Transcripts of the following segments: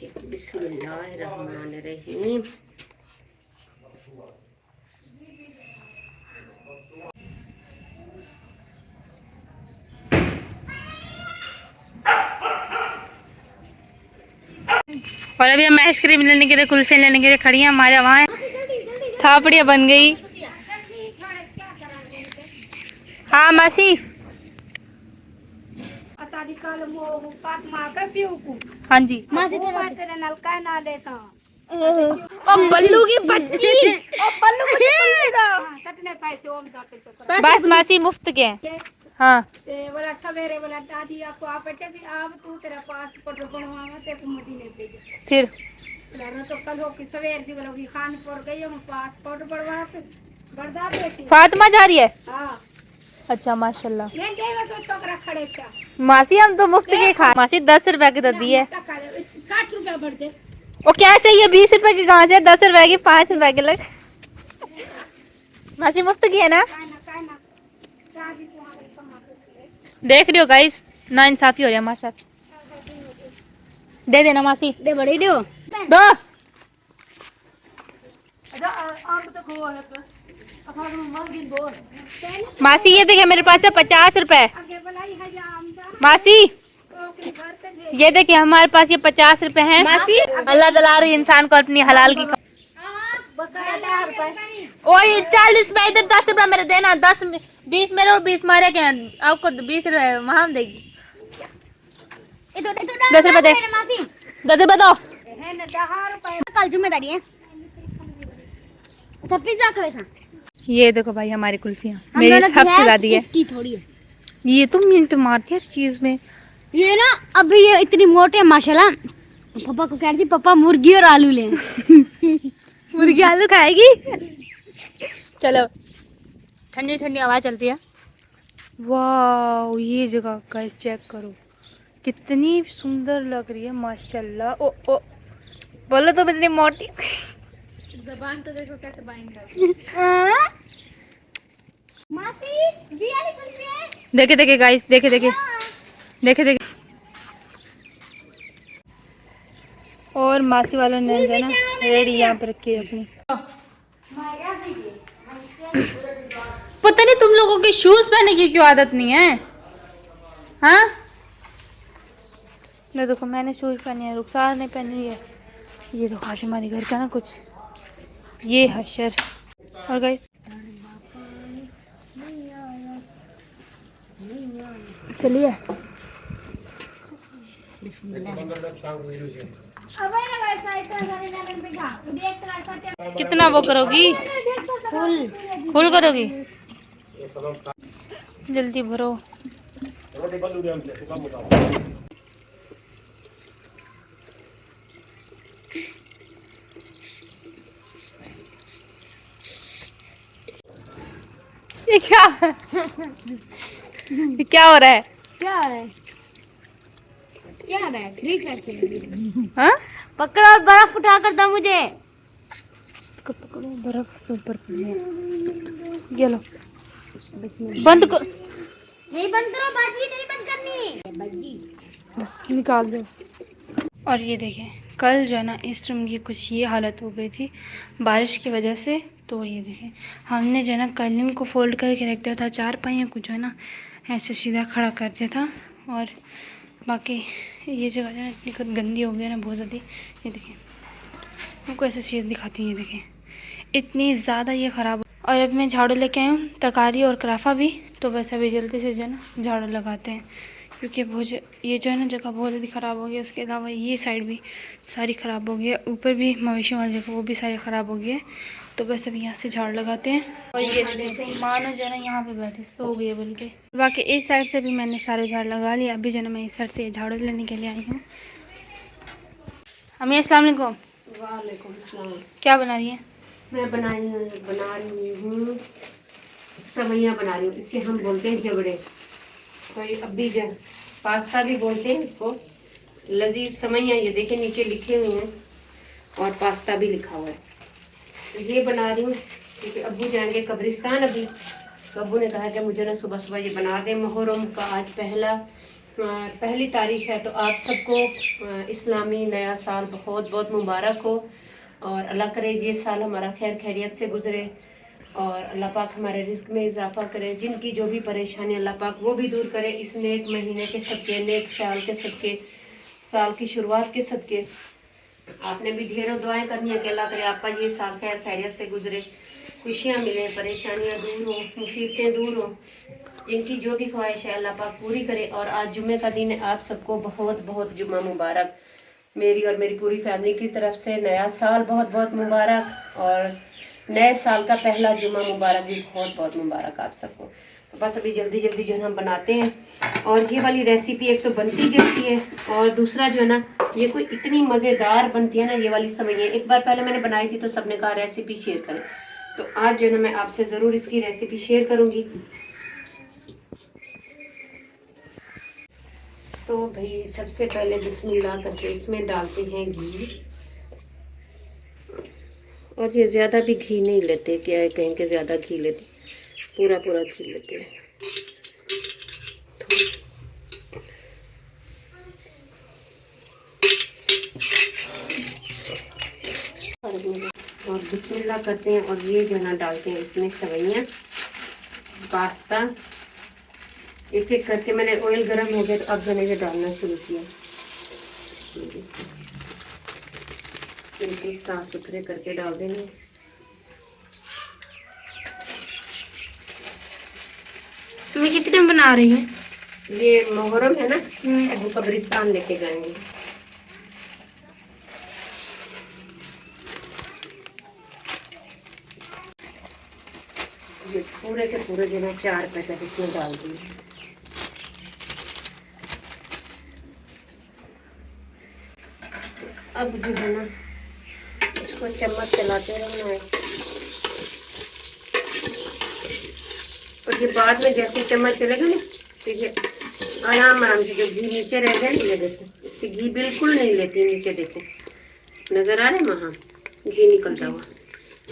देखिए बिस्मिल्लाहिर्रहमानिर्रहीम। और अभी हम आइसक्रीम लेने के लिए, कुल्फे लेने के लिए खड़ी हैं। हमारे वहाँ थापड़ियाँ बन गई। हाँ मासी, हाँ जी मासी, थोड़ा तेरे नलका ना देता। और बल्लू की बच्ची, और बल्लू मुझे कुल्फी दो। सटने पैसे ओम जाते बस मासी मुफ्त के। हाँ बोला सवेरे बोला दादी आपको आप कैसे आप तू तेरा पासपोर्ट बनवावा ते को मदीने भेजे। फिर बोला तो कल हो कि सवेरे दी बोला कि खानपुर गई हूं पासपोर्ट बनवा के बर्दा बेटी फातिमा जा रही है। हां अच्छा माशाल्लाह। मैं कहीं तो छोकरा खड़े था मासी, हम तो मुफ्त के खा। मासी 10 रुपए की तो दी है। 60 रुपए भर दे। वो कैसे, ये 20 रुपए की कहाँ से, 10 रुपए की, 5 रुपए के लग। मासी मुफ्त की है ना। देख रही हो गाइस, ना इंसाफी हो रही है हमारे साथ। दे देना मासी, दे बड़ी दो दो। मासी ये देखिए मेरे पास है 50 रुपए। मासी ये देखिए हमारे पास ये 50 रुपए हैं। मासी अल्लाह तआला रही इंसान को अपनी हलाल की। वही 40 रुपए इधर, 10 रुपए मेरे देना। 10 20 मेरे और 20 मारे के हैं। आपको 20 रुपए वहां देगी। 10 रुपए दे, 10 रुपए दो। कल जिम्मेदारी है। ये देखो भाई हमारी कुल्फियाँ मेरी सबसे ज्यादा है। इसकी थोड़ी है। ये तो मिनट मारती है हर चीज में। ये ना अभी ये इतनी मोटे है माशाल्लाह। पापा को कह रही थी पापा मुर्गी और आलू ले। मुर्गी आलू खाएगी। चलो ठंडी ठंडी हवा चल रही है। वाह ये जगह गाइस चेक करो कितनी सुंदर लग रही है माशाल्लाह। ओ ओ बोलो तो इतनी मोटी। जबान तो देखो कैसे बाएंगे। मासी देखे देखे गाइस, देखे देखे देखे देखे। और मासी वालों ने जो है ना रेडी यहाँ पे रखी है अपनी। पता नहीं तुम लोगों की शूज पहनने की क्यों आदत नहीं है। हाँ नहीं देखो मैंने शूज पहने हैं, रुखसार ने पहनी है। ये देखो आज हमारे घर का ना कुछ ये हशर। और गाइस चलिए कितना वो करोगी, फुल फुल करोगी, जल्दी भरो। ये क्या क्या हो रहा है, क्या हो रहा है, क्या हो रहा है? ठीक है हाँ पकड़ो और बर्फ उठा कर दो मुझे। पकड़ो बर्फ ऊपर ये लो बंद कर। नहीं बंद करो बाजी, नहीं बंद करनी बाजी, बस निकाल दो। और ये देखें कल जो है ना इस रूम की कुछ ये हालत हो गई थी बारिश की वजह से। तो ये देखें हमने जो है ना कालीन को फोल्ड करके रख दिया था, चार पाइयों को जो है ना ऐसे सीधा खड़ा कर दिया था। और बाकी ये जगह जो है इतनी गंदी हो गई है ना बहुत ज़्यादा। ये देखें आपको ऐसे सीधा दिखाती हूँ, ये देखें इतनी ज़्यादा ये ख़राब। और अब मैं झाड़ू लेके आई हूँ तकारी और कराफा भी, तो बस अभी जल्दी से जो है ना झाड़ू लगाते हैं क्योंकि बहुत ये जो है ना जगह बहुत ज़्यादा ख़राब हो गई है। उसके अलावा ये साइड भी सारी ख़राब हो गई है, ऊपर भी मवेशियों वाली जगह वो भी सारी ख़राब हो गई है। तो बस अभी यहाँ से झाड़ू लगाते हैं। और ये देखो मानो जो है ना यहाँ पे बैठे सो गई है बल्कि। बाकी इस साइड से भी मैंने सारे झाड़ लगा लिया। अभी जो है ना मैं इस साइड से झाड़ू लेने के लिए आई हूँ। अम्मी अस्सलाम वालेकुम। वालेकुम अस्सलाम। क्या बना रही है? मैं बना रही हूँ सवैयाँ बना रही हूँ, इसे हम बोलते हैं जबड़े। तो ये अभी जो पास्ता भी बोलते हैं इसको, लजीज सवैयाँ ये देखिए नीचे लिखे हुए हैं और पास्ता भी लिखा हुआ है। तो ये बना रही हूँ क्योंकि अब्बू जाएंगे कब्रिस्तान अभी, तो अब्बू ने कहा कि मुझे ना सुबह सुबह ये बना दें। मुहर्रम का आज पहला पहली तारीख है, तो आप सबको इस्लामी नया साल बहुत बहुत मुबारक हो। और अल्लाह करे ये साल हमारा खैर खैरियत से गुजरे, और अल्लाह पाक हमारे रिस्क में इजाफा करे। जिनकी जो भी परेशानी अल्लाह पाक वो भी दूर करे, इस नेक महीने के सदके, नेक साल के सदके, साल की शुरुआत के सदके। आपने भी ढेरों दुआएं करनी है कि अल्लाह करे आपका ये साल खैर खैरियत से गुजरे, खुशियाँ मिले, परेशानियाँ दूर हो, मुसीबतें दूर हो। जिनकी जो भी ख्वाहिश है अल्लाह पाक पूरी करे। और आज जुम्मे का दिन है, आप सबको बहुत बहुत जुम्मा मुबारक। मेरी और मेरी पूरी फैमिली की तरफ से नया साल बहुत बहुत मुबारक, और नए साल का पहला जुम्मा मुबारक भी बहुत बहुत मुबारक आप सबको। तो बस अभी जल्दी जल्दी जो है हम बनाते हैं। और ये वाली रेसिपी एक तो बनती जल्दी है, और दूसरा जो है ना, ये कोई इतनी मज़ेदार बनती है ना ये वाली सेवइयाँ। एक बार पहले मैंने बनाई थी तो सबने कहा रेसिपी शेयर करें, तो आज जो है ना मैं आपसे ज़रूर इसकी रेसिपी शेयर करूँगी। तो भाई सबसे पहले बिस्मिल्लाह करके इसमें डालते हैं घी। और ये ज़्यादा भी घी नहीं लेते, क्या है कहीं के ज़्यादा घी लेते, पूरा पूरा घी लेते हैं। और बिस्मिल्लाह करते हैं, और ये जो ना डालते हैं इसमें सेवइयाँ, पास्ता। एक एक करके मैंने ऑयल गर्म हो गया तो अब मैंने ये डालना शुरू किया। बिल्कुल साफ सुथरे करके डाल देंगे। तुम्हें कितने बना रही है? ये मुहर्रम है ना, वो कब्रिस्तान लेके जाएंगे। ये पूरे के पूरे जो है 4 पैकेट इसमें डाल दिए। अब जो है ना इसको चम्मच चलाते रहना है, और ये बाद में जैसे चम्मच चलेगा ना तो ये आराम आराम से जो घी नीचे रह गया ना, ये देखो इससे घी बिल्कुल नहीं लेती। नीचे देखो, नजर आ रहा है वहाँ घी निकलता हुआ।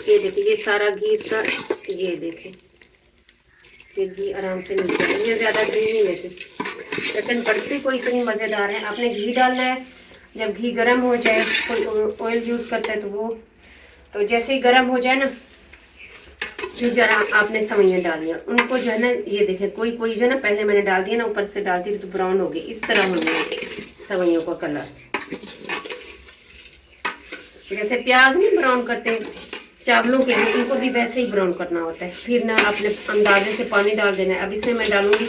ये देखिए ये सारा घी इसका, ये देखें ये घी आराम से नीचे, ये ज़्यादा घी नहीं लेती, लेकिन बढ़ती कोई इतनी मज़ेदार है। आपने घी डालना है जब घी गर्म हो जाए, कोई ऑयल यूज़ करता है तो वो, तो जैसे ही गर्म हो जाए ना फिर जरा आपने सेवइयाँ डाल दिया उनको जो है ना, ये देखें कोई कोई जो है ना पहले मैंने डाल दिया ना, ऊपर से डालती तो ब्राउन हो गई, इस तरह होने सेवइयों का कलर। जैसे प्याज नहीं ब्राउन करते चावलों के लिए, इनको भी वैसे ही ब्राउन करना होता है। फिर ना अपने अंदाजे से पानी डाल देना है। अब इसमें मैं डालूंगी,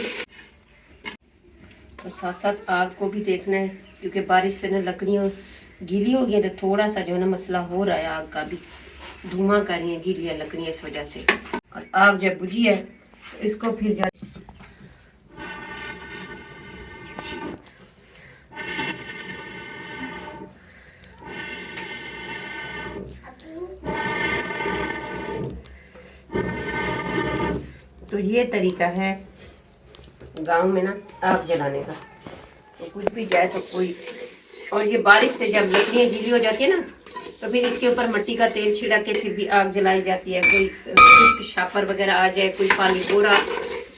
तो साथ साथ आग को भी देखना है, क्योंकि बारिश से ना लकड़ियाँ गीली हो गई है, तो थोड़ा सा जो है ना मसला हो रहा है, आग का भी धुआं कर रही है गीली है लकड़ियाँ इस वजह से। और आग जब बुझी है तो इसको फिर जा तो ये तरीका है गांव में ना आग जलाने का। तो कुछ भी जाए तो कोई, और ये बारिश से जब लकड़ियाँ गीली हो जाती है ना, तो फिर इसके ऊपर मिट्टी का तेल छिड़क के फिर भी आग जलाई जाती है। कोई खुश्क शापर वगैरह आ जाए, कोई पानी बोरा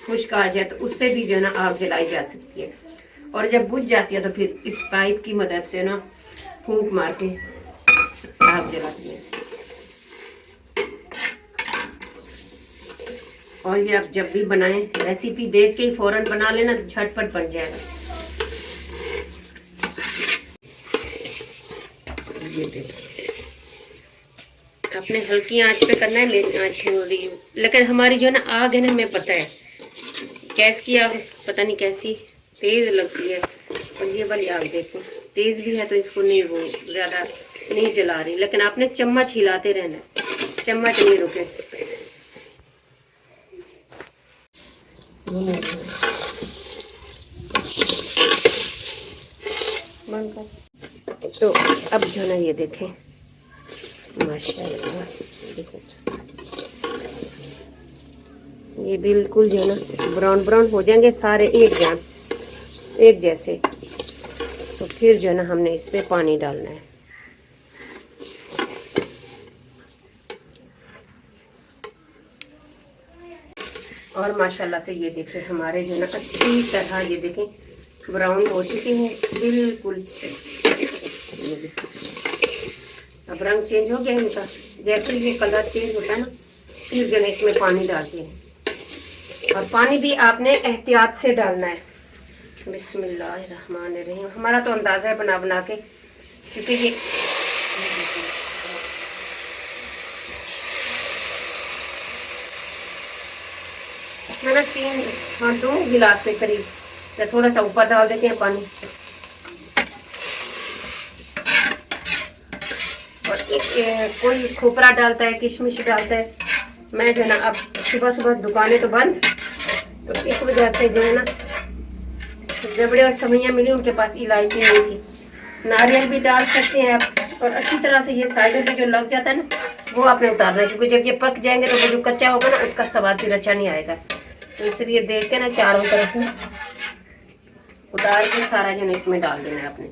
खुश्क आ जाए, तो उससे भी जो है ना आग जलाई जा सकती है। और जब बुझ जाती है तो फिर इस पाइप की मदद से ना फूंक मार के आग जलाती है। और ये आप जब भी बनाएं रेसिपी देख के ही फौरन बना लेना, झटपट बन जाएगा। ये देखो अपने हल्की आंच पे करना है, मेरी आंच हो रही है, लेकिन हमारी जो है ना आग है ना, हमें पता है गैस की आग पता नहीं कैसी तेज लगती है, और ये वाली आग देखो तेज भी है, तो इसको नहीं वो ज़्यादा नहीं जला रही, लेकिन आपने चम्मच हिलाते रहना, चम्मच नहीं रुके। तो अब जो ना ये देखें माशाल्लाह, देखो ये बिल्कुल जो है ना ब्राउन ब्राउन हो जाएंगे सारे एक जैसे। तो फिर जो है ना हमने इसमें पानी डालना है। और माशाल्लाह से ये देखें हमारे जो है ना अच्छी तरह ये देखें ब्राउन हो चुकी हैं बिल्कुल। अब रंग चेंज हो गया इनका। जैसे ये कलर चेंज होता है ना, फिर जो है इसमें पानी डालते हैं। और पानी भी आपने एहतियात से डालना है। बिस्मिल्लाहिर्रहमानिर्रहीम। हमारा तो अंदाज़ा है बना बना के, क्योंकि ये मैंने 3 हाँ 2 गिलास के करीब, या थोड़ा सा ऊपर डाल देते हैं पानी। और एक कोई खोपरा डालता है, किशमिश डालता है। मैं जो है ना, अब सुबह सुबह दुकानें तो बंद, तो इस वजह से जो है ना, जबड़े और सवैयाँ मिली, उनके पास इलायची नहीं थी। नारियल भी डाल सकते हैं आप। और अच्छी तरह से ये साइडों पे जो लग जाता है ना, वो आपने उतारना है, क्योंकि जब ये पक जाएंगे तो वो जो कच्चा होगा ना, उसका स्वाद फिर अच्छा नहीं आएगा। तो इसलिए देख के ना चारों तरफ में उतार के सारा जो है इसमें डाल देना है आपने।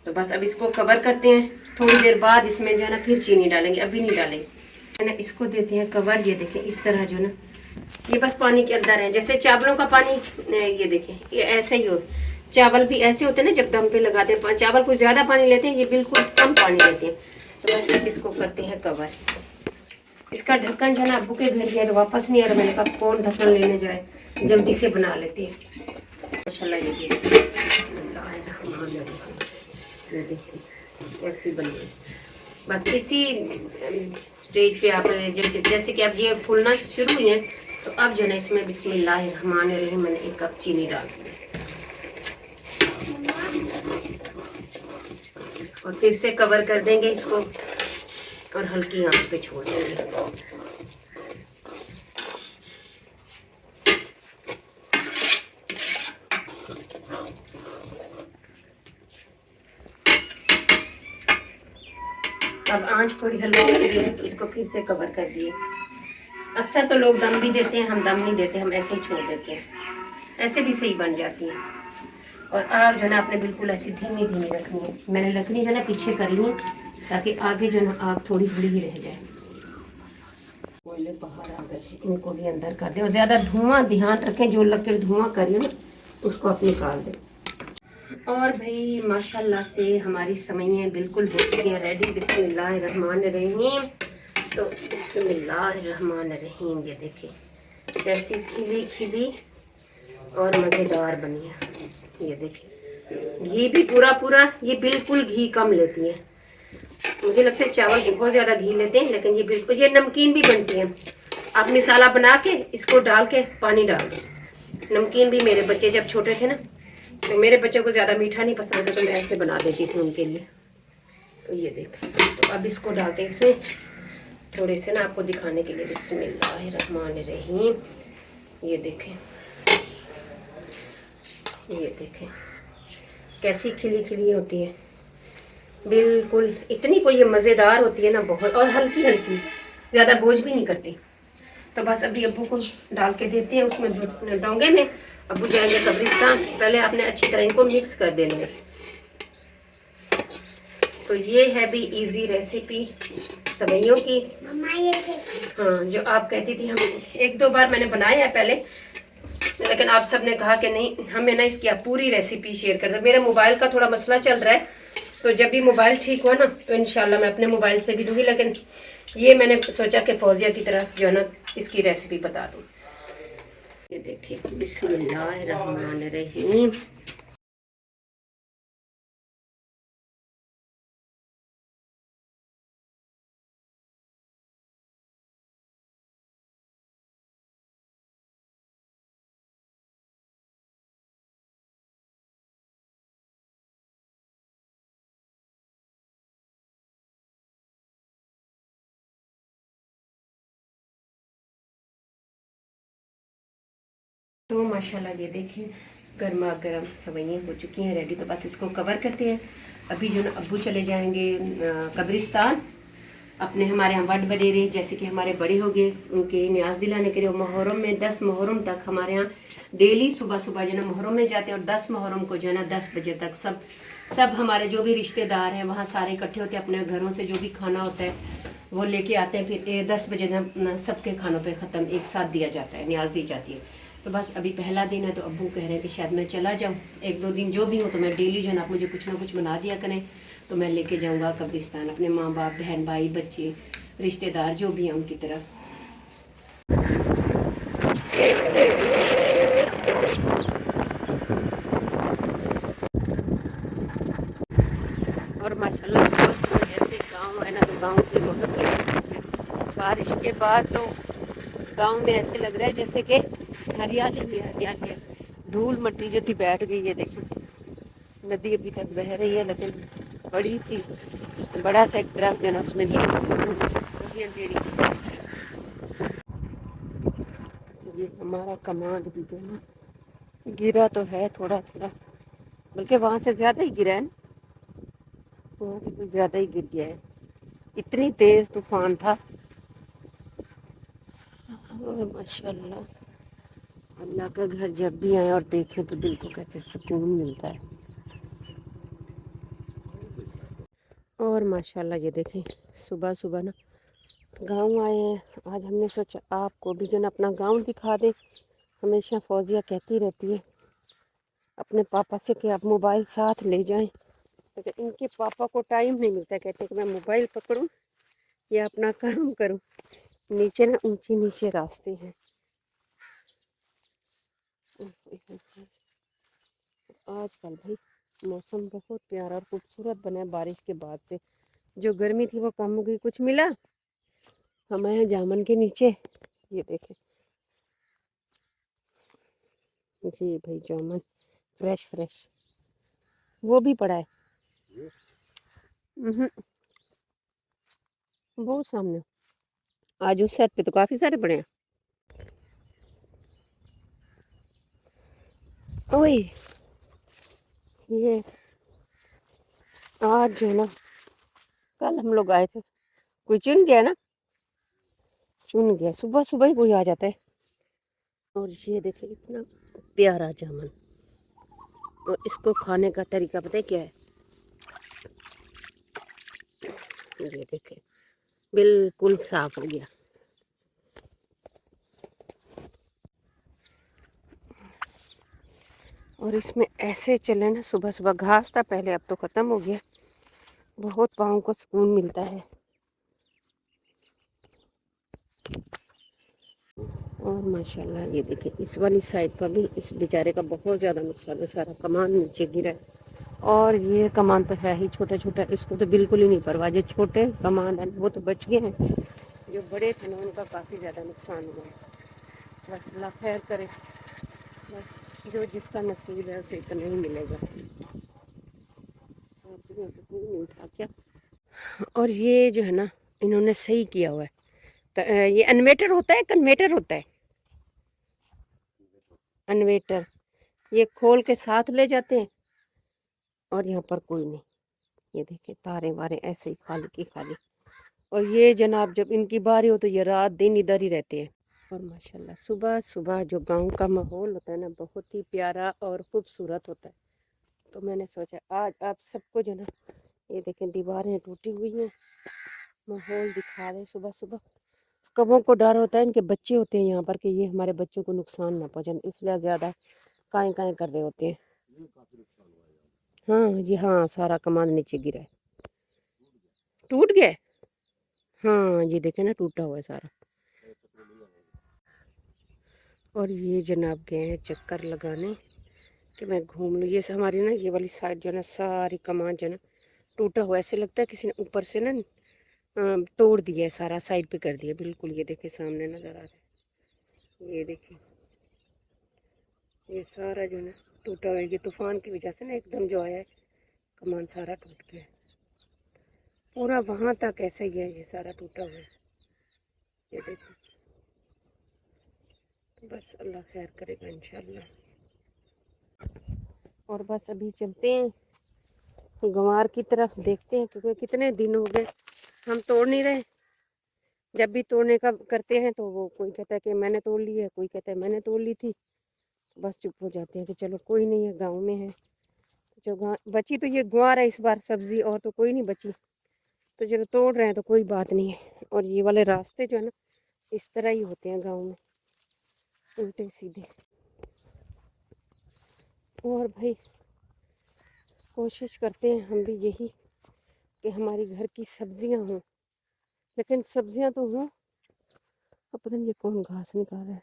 तो बस अब इसको कवर करते हैं। थोड़ी देर बाद इसमें जो है ना फिर चीनी डालेंगे, अभी नहीं डालेंगे है ना। इसको देते हैं कवर। ये देखें इस तरह जो है ना, ये बस पानी के अंदर है, जैसे चावलों का पानी। ये देखें ये ऐसे ही हो। चावल भी ऐसे होते हैं ना, जब दम पे लगाते हैं, चावल को ज्यादा पानी लेते हैं, ये बिल्कुल कम पानी लेते हैं। तो बस अब इसको करते हैं कवर। इसका ढक्कन जो है ना, अब्बू के घर गया तो वापस नहीं आ रहा। मैंने कहा कौन ढक्कन लेने जाए, जल्दी से बना लेते हैं। माशाल्लाह ये देखिए कैसी बनी। बस इसी स्टेज पे आप जैसे कि अब ये फूलना शुरू हुई है, तो अब जो है इसमें बिस्मिल्लाहिर्रहमानिर्रहीम मैंने 1 कप चीनी डाल दी और फिर से कवर कर देंगे इसको और हल्की आंच पे छोड़ देंगे। अब आंच थोड़ी हल्की हो गई है, तो इसको फिर से कवर कर दिए। अक्सर तो लोग दम भी देते हैं, हम दम नहीं देते, हम ऐसे ही छोड़ देते हैं। ऐसे भी सही बन जाती है। और आग जो है ना आपने बिल्कुल ऐसी धीमी धीमी रखनी है। मैंने लकड़ी है ना पीछे करी है, ताकि आगे जो है ना आग थोड़ी थोड़ी ही रह जाए। कोयले बाहर आ गए, इनको भी अंदर कर दें। और ज़्यादा धुआं ध्यान रखें, जो लकड़ी धुआं करिए ना उसको आप निकाल दें। और भाई माशाल्लाह से हमारी सवैयाँ बिल्कुल हो चुकी हैं रेडी। बिस्मिल्लाहिर्रहमानिर्रहीम। तो बिस्मिल्लाहिर्रहमानिर्रहीम। ये देखिए कैसी खिली खिली और मज़ेदार बनी है। ये देखिए घी भी पूरा पूरा, ये बिल्कुल घी कम लेती है। मुझे लगता है चावल बहुत ज़्यादा घी लेते हैं, लेकिन ये बिल्कुल, ये नमकीन भी बनती है। आप मसाला बना के इसको डाल के पानी डाल दो। नमकीन भी मेरे बच्चे जब छोटे थे ना, तो मेरे बच्चों को ज़्यादा मीठा नहीं पसंद है, तो मैं ऐसे बना देती थी उनके लिए। तो ये देखें, तो अब इसको डालते हैं इसमें थोड़े से ना, आपको दिखाने के लिए। बिस्मिल्लाहिर्रहमानिर्रहीम। ये देखें, ये देखें कैसी खिली खिली होती है बिल्कुल। इतनी कोई ये मज़ेदार होती है ना बहुत, और हल्की हल्की, ज़्यादा बोझ भी नहीं करती। तो बस अभी अब्बू को डाल के देते हैं उसमें डोंगे में। अब्बू जाएंगे कब्रिस्तान, पहले आपने अच्छी तरह इनको मिक्स कर देना है। तो ये है भी इजी रेसिपी सवैयों की। हाँ, जो आप कहती थी, हम 1-2 बार मैंने बनाया है पहले, लेकिन आप सब ने कहा कि नहीं, हमें ना इसकी आप पूरी रेसिपी शेयर कर दो। मेरे मोबाइल का थोड़ा मसला चल रहा है, तो जब भी मोबाइल ठीक हुआ ना, तो इंशाल्लाह मैं अपने मोबाइल से भी दूंगी। लेकिन ये मैंने सोचा कि फौजिया की तरह जो है ना इसकी रेसिपी बता दूँ। ये देखिए बिस्मिल्लाहिर्रहमानिर्रहीम। तो माशाल्लाह ये देखिए गर्मा गर्म सवैयाँ हो चुकी हैं रेडी। तो बस इसको कवर करते हैं। अभी जो ना अब्बू चले जाएंगे कब्रिस्तान, अपने हमारे यहाँ वड वडेरे जैसे कि हमारे बड़े हो गए, उनके न्याज दिलाने के लिए। मुहर्रम में 10 मुहर्रम तक हमारे यहाँ डेली सुबह सुबह जो ना मुहर्रम में जाते हैं, और 10 मुहर्रम को जो है ना 10 बजे तक सब हमारे जो भी रिश्तेदार हैं वहाँ सारे इकट्ठे होते हैं। अपने घरों से जो भी खाना होता है वो लेके आते हैं। फिर 10 बजे ना सबके खानों पे ख़त्म एक साथ दिया जाता है, न्याज दी जाती है। तो बस अभी पहला दिन है, तो अब्बू कह रहे हैं कि शायद मैं चला जाऊँ 1-2 दिन, जो भी हो तो मैं डेली जो है ना, आप मुझे कुछ ना कुछ बना दिया करें, तो मैं लेके जाऊँगा कब्रिस्तान अपने माँ बाप, बहन भाई, बच्चे, रिश्तेदार जो भी हैं उनकी तरफ। और माशाल्लाह सुबह सुबह जैसे गांव है ना, तो गांव की बहुत है। बारिश के बाद तो गांव में ऐसे लग रहा है जैसे कि हरियाली ही हरियाली है। धूल मिट्टी जो थी बैठ गई है, देखो नदी अभी तक बह रही है, लेकिन बड़ी सी बड़ा सा एक दरख्त जो है ना उसमें वही अंधेरी की वजह से। ये हमारा कमांड भी जो है ना गिरा तो है थोड़ा थोड़ा, बल्कि वहाँ से ज़्यादा ही गिरा है ना, वहाँ से कुछ ज़्यादा ही गिर गया है। इतनी तेज़ तूफान था। और माशाल्लाह अल्लाह का घर जब भी आए और देखें तो दिल को कैसे सुकून मिलता है। और माशाल्लाह ये देखें सुबह सुबह ना गांव आए हैं। आज हमने सोचा आपको भी जो ना अपना गांव दिखा दे। हमेशा फौजिया कहती रहती है अपने पापा से कि आप मोबाइल साथ ले जाएं, लेकिन इनके पापा को टाइम नहीं मिलता। कहते हैं कि मैं मोबाइल पकड़ूं या अपना काम करूं। नीचे ना ऊंचे नीचे रास्ते हैं। आजकल भाई मौसम बहुत प्यारा और खूबसूरत बना है बारिश के बाद से। जो गर्मी थी वो कम हो गई। कुछ मिला हमारे जामन के नीचे, ये देखें जी भाई जामन फ्रेश फ्रेश, वो भी पड़ा है। वो सामने आज उस साइड पे तो काफी सारे पड़े हैं। ओए ये आज जो है ना, कल हम लोग आए थे, कोई चुन गया ना, चुन गया। सुबह सुबह ही कोई आ जाता है। और ये देखिए इतना प्यारा जामुन। और इसको खाने का तरीका पता है क्या है? ये देखिए बिल्कुल साफ हो गया। और इसमें ऐसे चले ना, सुबह सुबह घास था पहले, अब तो ख़त्म हो गया। बहुत पाँव को सुकून मिलता है। और माशाल्लाह ये देखिए इस वाली साइड पर भी इस बेचारे का बहुत ज़्यादा नुकसान है। सारा कमान नीचे गिरा है। और ये कमान तो है ही छोटा छोटा, इसको तो बिल्कुल ही नहीं परवाह। जो छोटे कमान है वो तो बच गए हैं, जो बड़े थे ना उनका काफ़ी ज़्यादा नुकसान हुआ है। बस अल्लाह खैर करे। बस जो जिसका नसीब है उसे इतना ही मिलेगा। और तो कोई नहीं था क्या। और ये जो है ना इन्होंने सही किया हुआ है। ये इन्वेटर होता है, कन्वेटर होता है, इन्वेटर। ये खोल के साथ ले जाते हैं और यहाँ पर कोई नहीं। ये देखें तारे वारे ऐसे ही खाली की खाली। और ये जनाब जब इनकी बारी हो तो ये रात दिन इधर ही रहते हैं। और माशाल्लाह सुबह सुबह जो गांव का माहौल होता है ना, बहुत ही प्यारा और खूबसूरत होता है। तो मैंने सोचा आज आप सबको जो ना, ये देखें दीवारें टूटी हुई हैं, माहौल दिखा दें सुबह सुबह। कबों को डर होता है, इनके बच्चे होते हैं यहाँ पर कि ये हमारे बच्चों को नुकसान ना पहुँचाए, इसलिए ज़्यादा काएँ काएँ कर रहे होते हैं। हाँ जी हाँ, सारा कमान नीचे गिरा है। टूट गया है? हाँ ये देखे ना टूटा हुआ है सारा। और ये जनाब गए हैं चक्कर लगाने कि मैं घूम लूँ। ये हमारी ना ये वाली साइड जो है ना सारी कमान जो है ना टूटा हुआ, ऐसे लगता है किसी ने ऊपर से ना तोड़ दिया है, सारा साइड पे कर दिया बिल्कुल। ये देखे सामने नज़र आ रहा है, ये देखिए ये सारा जो है ना टूटा हुआ है। ये तूफान की वजह से ना एकदम जो आया है कमान सारा टूट गया। पूरा वहाँ तक ऐसे ही है, ये सारा टूटा हुआ है। ये देखो बस अल्लाह खैर करेगा इंशाल्लाह। और बस अभी चलते हैं गंवार की तरफ, देखते हैं क्योंकि कितने दिन हो गए हम तोड़ नहीं रहे। जब भी तोड़ने का करते हैं तो वो कोई कहता है कि मैंने तोड़ ली है, कोई कहता है मैंने तोड़ ली थी। बस चुप हो जाते हैं कि चलो कोई नहीं है, गांव में है। जो बची तो ये गुआर है इस बार सब्जी, और तो कोई नहीं बची। तो चलो तोड़ रहे हैं तो कोई बात नहीं है। और ये वाले रास्ते जो है ना इस तरह ही होते हैं गाँव में, उल्टे सीधे। और भाई कोशिश करते हैं हम भी यही कि हमारी घर की सब्जियां हों, लेकिन सब्जियां तो हों। अब पता नहीं ये कौन घास निकाल रहा है।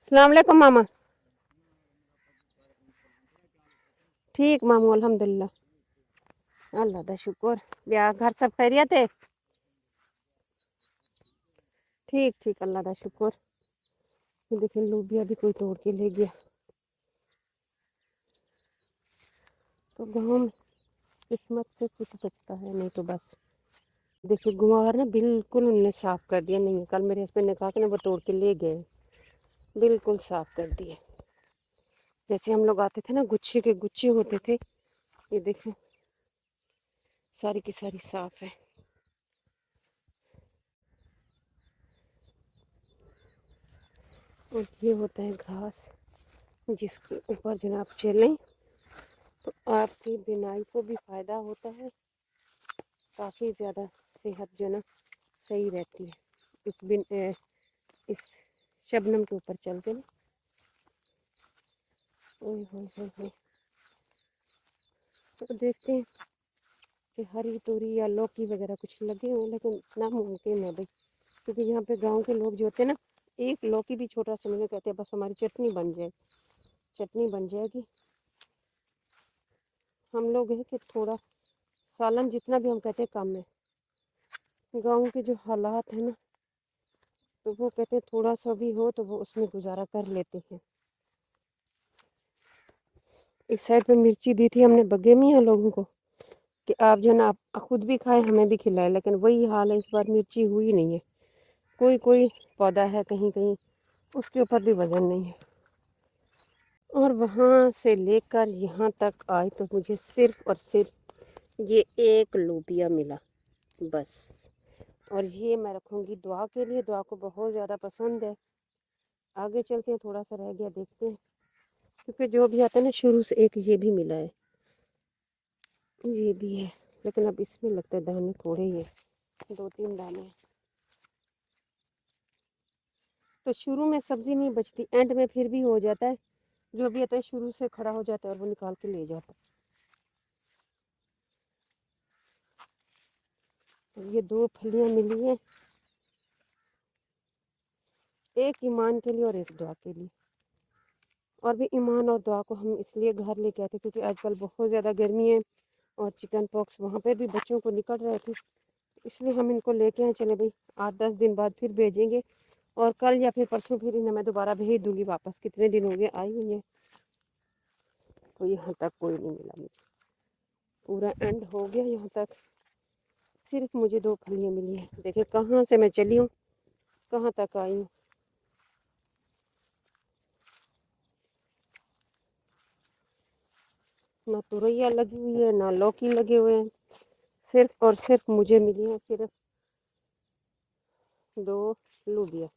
अस्सलाम वालेकुम मामा। ठीक मामू, अल्हम्दुलिल्लाह, अल्लाह दा शुक्र। ब्याह घर सब खैरियत है? ठीक ठीक, अल्लाह दा शुक्र। ये देखिए लोबिया भी कोई तोड़ के ले गया। तो गाँव में किस्मत से कुछ बचता है, नहीं तो बस। देखिए गुआर ना बिल्कुल उनने साफ कर दिया। नहीं, कल मेरे हस्बैंड ने कहा कि ना वो तोड़ के ले गए, बिल्कुल साफ कर दिए। जैसे हम लोग आते थे ना, गुच्छे के गुच्छे होते थे। ये देखो सारी की सारी साफ है। और ये होता है घास, जिसके ऊपर जनाब चलें तो आपकी बिनाई को भी फ़ायदा होता है, काफ़ी ज़्यादा सेहत जो ना सही रहती है। इस शबनम के ऊपर चलते ना, ओए होए होए होए। तो देखते हैं कि हरी तोरी या लौकी वगैरह कुछ लगे हों, लेकिन नामुमकिन है भाई, क्योंकि यहाँ पे गांव के लोग जो होते हैं ना, एक लौकी भी छोटा समझ में कहते हैं बस हमारी चटनी बन जाए, चटनी बन जाएगी। हम लोग हैं कि थोड़ा सालन जितना भी हम कहते हैं कम है। गांव के जो हालात हैं ना, तो वो कहते हैं थोड़ा सा भी हो तो वो उसमें गुजारा कर लेते हैं। इस साइड पे मिर्ची दी थी हमने बगे मियाँ लोगों को कि आप जो है ना आप खुद भी खाएं हमें भी खिलाएं, लेकिन वही हाल है, इस बार मिर्ची हुई नहीं है। कोई कोई पौधा है कहीं कहीं, उसके ऊपर भी वज़न नहीं है। और वहाँ से लेकर यहाँ तक आई तो मुझे सिर्फ और सिर्फ ये एक लोबिया मिला बस। और ये मैं रखूँगी दुआ के लिए, दुआ को बहुत ज़्यादा पसंद है। आगे चलते हैं, थोड़ा सा रह गया देखते हैं, क्योंकि जो भी आता है ना शुरू से एक ये भी मिला है, ये भी है, लेकिन अब इसमें लगता है दाने थोड़े ही है, 2-3 दाने हैं। तो शुरू में सब्जी नहीं बचती, एंड में फिर भी हो जाता है। जो भी आता है शुरू से खड़ा हो जाता है और वो निकाल के ले जाता है। तो ये 2 फलियां मिली हैं, एक ईमान के लिए और एक दुआ के लिए। और भी ईमान और दुआ को हम इसलिए घर लेके आते क्योंकि आजकल बहुत ज़्यादा गर्मी है और चिकन पॉक्स वहाँ पे भी बच्चों को निकल रहे थे, इसलिए हम इनको लेके आए। चले भाई 8-10 दिन बाद फिर भेजेंगे, और कल या फिर परसों फिर इन्हें मैं दोबारा भेज दूँगी वापस। कितने दिन हो गए आई हुई हैं। तो यहाँ तक कोई नहीं मिला मुझे, पूरा एंड हो गया यहाँ तक, सिर्फ मुझे 2 फलियाँ मिली हैं। देखिए कहाँ से मैं चली हूँ, कहाँ तक आई हूँ। ना तुरैया लगी हुई है, ना लौकी लगे हुए हैं, सिर्फ और सिर्फ मुझे मिली हैं सिर्फ 2 लूबिया।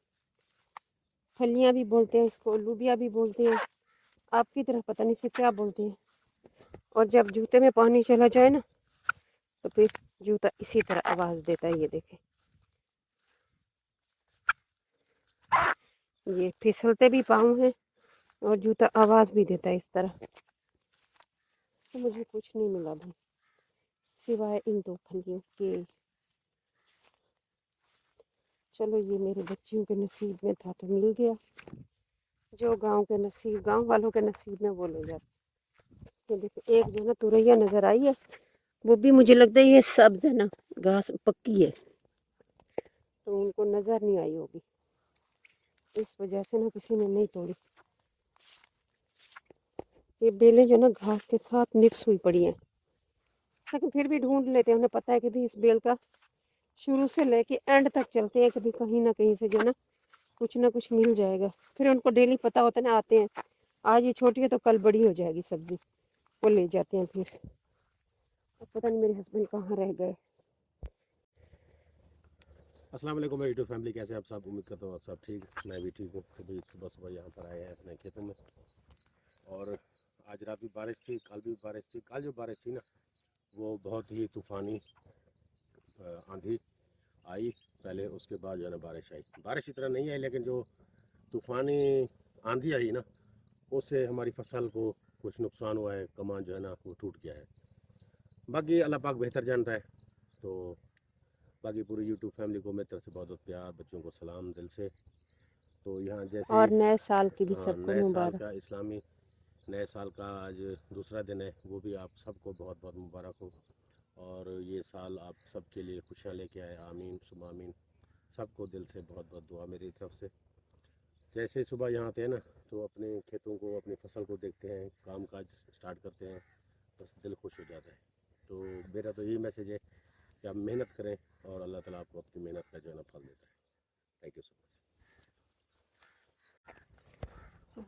फलियाँ भी बोलते हैं इसको, लूबिया भी बोलते हैं, आपकी तरफ पता नहीं से क्या बोलते हैं। और जब जूते में पानी चला जाए ना, तो फिर जूता इसी तरह आवाज़ देता है। ये देखें, ये फिसलते भी पाँव हैं और जूता आवाज़ भी देता है इस तरह। तो मुझे कुछ नहीं मिला भाई सिवाय इन 2 फलियों के। चलो ये मेरे बच्चियों के नसीब में था तो मिल गया, जो गांव के नसीब, गांव वालों के नसीब में वो ले जाते। तो देखो एक जो ना तुरैया नज़र आई है, वो भी मुझे लगता है ये सब्ज़ है ना, घास पक्की है, तो उनको नज़र नहीं आई होगी, इस वजह से ना किसी ने नहीं तोड़ी। ये बेलें जो ना घास के साथ मिक्स हुई पड़ी हैं, लेकिन फिर भी ढूंढ लेते हैं। उन्हें पता है कि भी इस बेल का शुरू से लेके एंड तक चलते हैं, कभी कहीं ना कहीं से जो ना कुछ मिल जाएगा। फिर उनको डेली पता होता है ना, आते हैं आज ये छोटी है तो कल बड़ी हो जाएगी सब्जी, वो ले जाते हैं। फिर अब पता नहीं मेरे हस्बैंड कहाँ रह गए। अस्सलाम वालेकुम मेरी यूट्यूब फैमिली, कैसे आप सब? उम्मीद करता हूँ आप सब ठीक, मैं भी ठीक हूँ। अभी सुबह सुबह यहाँ पर आए हैं अपने खेतों में, और आज रात भी बारिश थी, कल भी बारिश थी। कल जो बारिश थी ना, वो बहुत ही तूफ़ानी आंधी आई पहले, उसके बाद जो है ना बारिश आई। बारिश इतना नहीं आई, लेकिन जो तूफ़ानी आंधी आई ना, उससे हमारी फसल को कुछ नुकसान हुआ है, कमान जो है ना वो टूट गया है। बाकी अल्लाह पाक बेहतर जानता है। तो बाकी पूरी यूट्यूब फैमिली को मेरी तरफ से बहुत बहुत प्यार, बच्चों को सलाम दिल से। तो यहाँ जैसे और नए साल की भी हाँ, सबको नए साल मुबारक। का इस्लामी नए साल का आज दूसरा दिन है, वो भी आप सबको बहुत बहुत मुबारक हो। और ये साल आप सबके लिए खुशियाँ लेके आए। आमीन सुमा आमीन। सबको दिल से बहुत बहुत दुआ मेरी तरफ से। जैसे सुबह यहाँ आते हैं ना, तो अपने खेतों को, अपनी फसल को देखते हैं, काम काज स्टार्ट करते हैं, बस दिल खुश हो जाता है। तो मेरा तो यही मैसेज है कि आप मेहनत करें और अल्लाह ताला आपको अपनी मेहनत का जो है ना फल देता है। Thank you so much.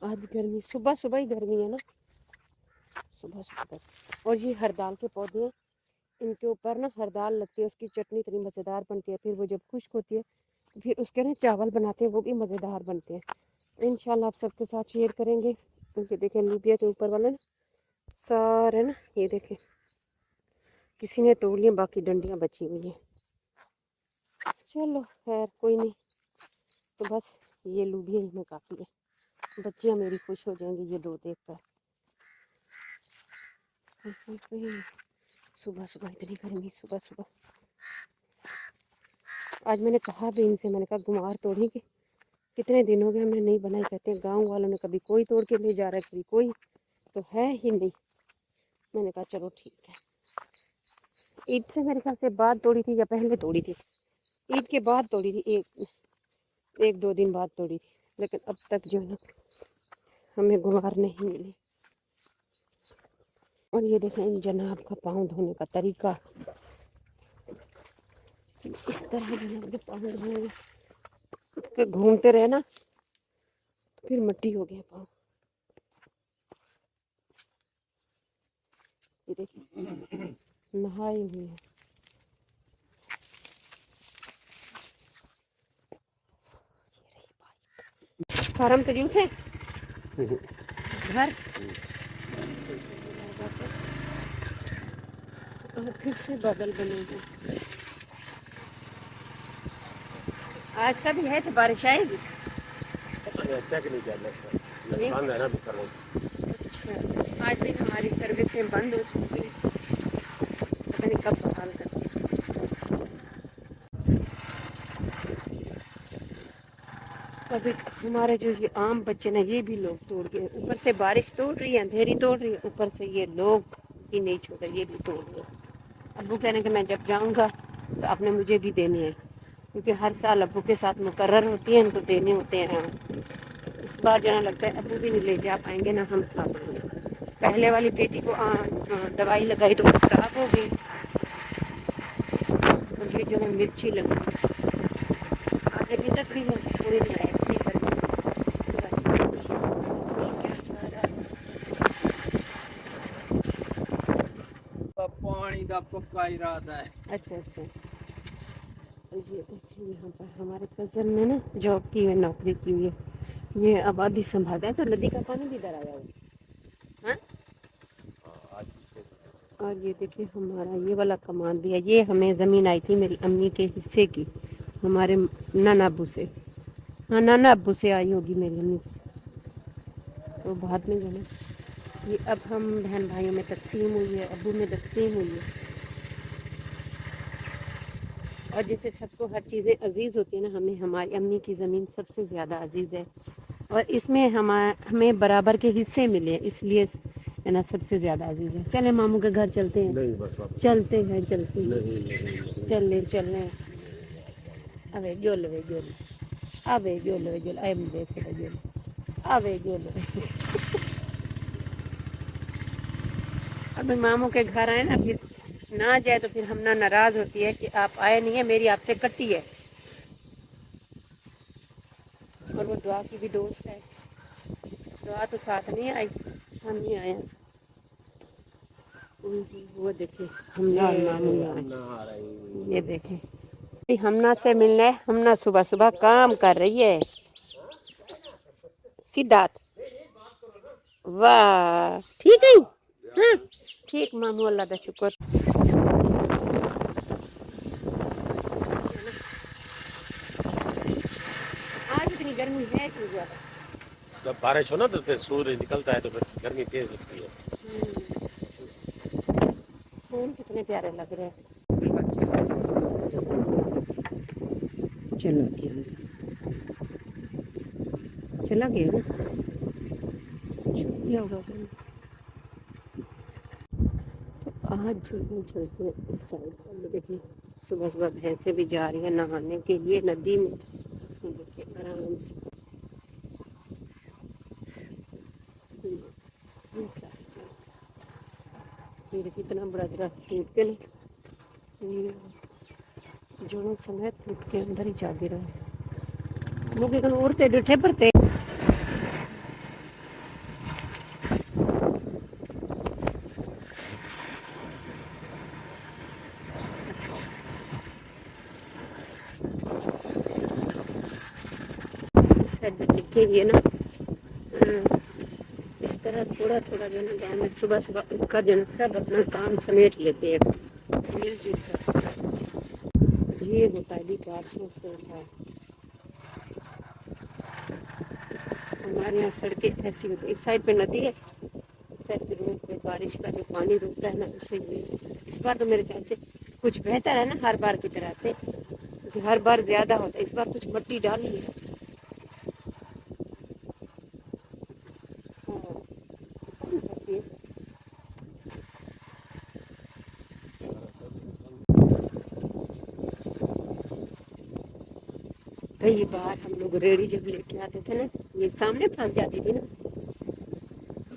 आज गर्मी, सुबह सुबह ही गर्मी है ना, सुबह सुबह। और ये हरदाल के पौधे हैं, इनके ऊपर ना हरदाल लगती है, उसकी चटनी इतनी मज़ेदार बनती है। फिर वो जब खुश्क होती है फिर उसके ना चावल बनाते हैं, वो भी मज़ेदार बनते हैं। इंशाल्लाह आप सबके साथ शेयर करेंगे। क्योंकि देखें लूबिया के ऊपर वाले ना सारे ना, ये देखें किसी ने तोड़ लिया, बाकी डंडियाँ बची हुई हैं। चलो खैर कोई नहीं, तो बस ये लूबिया ही में काफ़ी है। बच्चियाँ मेरी खुश हो जाएंगी ये दो देख कर। सुबह सुबह इतनी गर्मी, सुबह सुबह। आज मैंने कहा भी इनसे, मैंने कहा गुमार तोड़ेंगे, कितने दिन हो गए हमने नहीं बनाई। कहते हैं गांव वालों ने कभी कोई तोड़ के ले जा रहा है, कभी कोई, तो है ही नहीं। मैंने कहा चलो ठीक है। ईद से मेरे ख्याल से बाद तोड़ी थी या पहले तोड़ी थी, ईद के बाद तोड़ी थी, एक दो दिन बाद तोड़ी थी। लेकिन अब तक जो है ना हमें गुमार नहीं मिली। और ये देखें इन जनाब का पाँव धोने का तरीका, इस तरह जनाब के पाँव धोने, घूमते रहे ना तो फिर मट्टी हो गया पाँव। ये देखिए नहाए हुए हैं। फार्म तरीम से घर वापस, और फिर से बादल बनेंगे। आज का भी है तो बारिश आएगी। चेक नहीं किया नहीं? बंद है ना बिस्तर में। अच्छा, आज भी हमारी सर्विसें बंद हो चुकी हैं, पता नहीं कब बहाल करते हैं। अभी हमारे जो ये आम बच्चे ना, ये भी लोग तोड़ गए। ऊपर से बारिश तोड़ रही है, अंधेरी तोड़ रही है, ऊपर से ये लोग ही नहीं छोड़े, ये भी तोड़ रहे। अब्बू कह रहे हैं कि मैं जब जाऊंगा तो आपने मुझे भी देने हैं, क्योंकि हर साल अब्बू के साथ मुकर्रर होती है, इनको देने होते हैं। इस बार जना लगता है अब्बू भी नहीं ले जा पाएंगे ना हम खा पाएंगे। पहले वाली बेटी को दवाई लगाई तो वो खराब हो गई, और ये जो है मिर्ची लगी आगे भी तक भी है, पूरी नहीं आई। पानी का पक्का इरादा है। अच्छा अच्छा। ये देखिए यहाँ पर हमारे कज़न ने ना जॉब की है, नौकरी की हुई है, ये आबादी संभालता है। तो नदी का पानी भी इधर आया हुआ है। और ये देखिए हमारा ये वाला कमान भी है। ये हमें ज़मीन आई थी मेरी अम्मी के हिस्से की, हमारे नाना अब्बू से। हाँ नाना अब्बू से आई होगी मेरी अम्मी, तो बाद में जो है ये अब हम बहन भाइयों में तकसीम हुई है, अब्बू में तकसीम हुई है। और जैसे सबको हर चीज़ें अजीज़ होती है ना, हमें हमारी अम्मी की ज़मीन सबसे ज़्यादा अजीज़ है, और इसमें हमें बराबर के हिस्से मिले हैं, इसलिए है ना सबसे ज़्यादा अजीज़ है। चले मामू के घर चलते हैं। नहीं बस वापस। चलते हैं चलते हैं, नहीं चल अवे जोल अवे जोल आए मुझे से जोल अवे जोल। अब मामू के घर आए ना, फिर ना जाए तो फिर हम ना नाराज़ होती है कि आप आए नहीं है, मेरी आपसे कट्टी है। और वो दुआ की भी दोस्त है, दुआ तो साथ नहीं आई, हम ही आए। वो देखिए हमना और मामू, ये देखें हमना से मिलने, हमना सुबह सुबह काम कर रही है। सिद्धार्थ वाह ठीक है। हाँ ठीक मामू, अल्लाह का शुक्र। आज इतनी गर्मी है क्यों ज़्यादा, जब बारिश हो ना तो फिर सूर्य निकलता है तो फिर गर्मी तेज होती है। फूल कितने प्यारे लग रहे हैं। चलो चला गया ना, छूट गया होगा कहीं। तो आज जो चलते हैं इस साइड पर, देखिए सुबह सुबह भैंसें भी जा रही है नहाने के लिए नदी में। देखिए आराम से कितना बड़ा दरख्त टूट के ना जोड़ों समेत टूट के अंदर ही जा गिरा। लोग उड़ते डुठे पड़ते। देखिए ये ना इस तरह थोड़ा थोड़ा जो है गाँव में सुबह सुबह उठकर जो है सब अपना काम समेट लेते हैं मिलजुल कर। ये होता है विकास होता है। हमारे यहाँ सड़कें ऐसी होती है, इस साइड पे नदी है, इस साइड पे रोड पे बारिश का जो पानी रुकता है ना उससे इस बार तो मेरे ख्याल से कुछ बेहतर है ना हर बार की तरह से, क्योंकि हर बार ज़्यादा होता है, इस बार कुछ मट्टी डाली है। कई बार हम लोग रेड़ी जब लेके आते थे ना, ये सामने फंस जाती थी ना,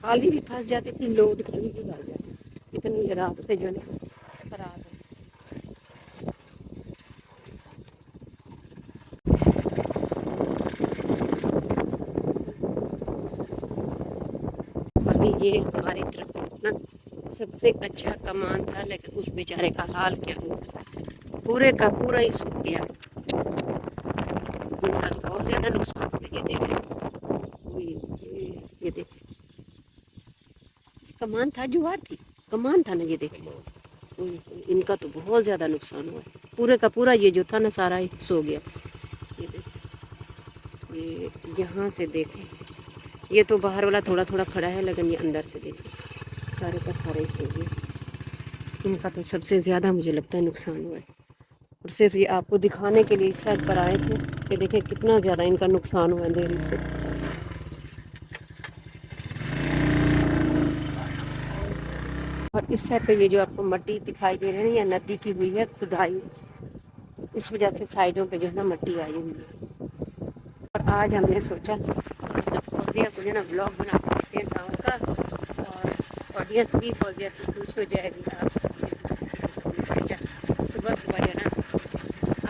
खाली भी फंस जाती थी, लोड खाली भी आ जाती, इतने ये रास्ते जो है खराब है। अभी ये हमारी तरफ ना सबसे अच्छा कमान था, लेकिन उस बेचारे का हाल क्या हुआ, पूरे का पूरा ही सूख गया। इनका तो बहुत ज्यादा नुकसान होता है। ये देख कमान था, जुआर थी, कमान था ना, ये देख इनका तो बहुत ज्यादा नुकसान हुआ, पूरे का पूरा ये जो था ना सारा ही सो गया। ये देख, ये यहाँ से देखें, ये तो बाहर वाला थोड़ा थोड़ा खड़ा है, लेकिन ये अंदर से देखें सारे का सारा ही सो गया। इनका तो सबसे ज़्यादा मुझे लगता है नुकसान हुआ है, और सिर्फ ये आपको दिखाने के लिए इस साइड पर आए थे कि देखें कितना ज़्यादा इनका नुकसान हुआ अंधेरे से। और इस साइड पे ये जो आपको मट्टी दिखाई दे रही है, या नदी की हुई है खुदाई, उस वजह से साइडों पे जो है ना मट्टी आई हुई है। और आज हमने सोचा सब फौजिया को जो है ना ब्लॉग बना के गाँव का, और ऑडियंस भी फौजिया की खुश हो जाएगी। आप सब सोचा सुबह सुबह जो है ना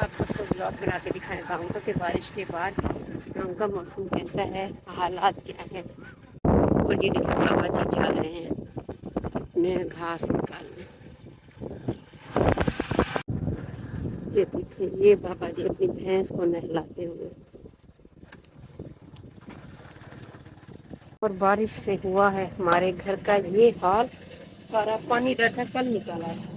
आप सबको ब्लॉग बना के दिखाएं गाँव का, कि बारिश के बाद गाँव का मौसम कैसा है, हालात क्या है। और ये देखिए बाबा जी जा रहे हैं अपने घास निकालने। ये देखिए ये बाबा जी अपनी भैंस को नहलाते हुए। और बारिश से हुआ है हमारे घर का ये हाल, सारा पानी रहता कल निकाला है।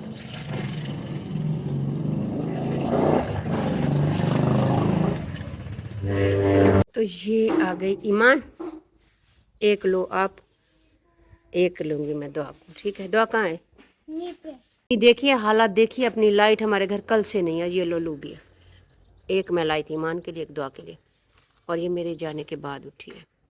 तो ये आ गई ईमान, एक लो आप, एक लूंगी मैं दुआ को, ठीक है? दुआ कहाँ है? नीचे। देखिए हालात देखिए अपनी, लाइट हमारे घर कल से नहीं है। ये लो लूबिया, एक मैं लाई थी ईमान के लिए, एक दुआ के लिए, और ये मेरे जाने के बाद उठी है।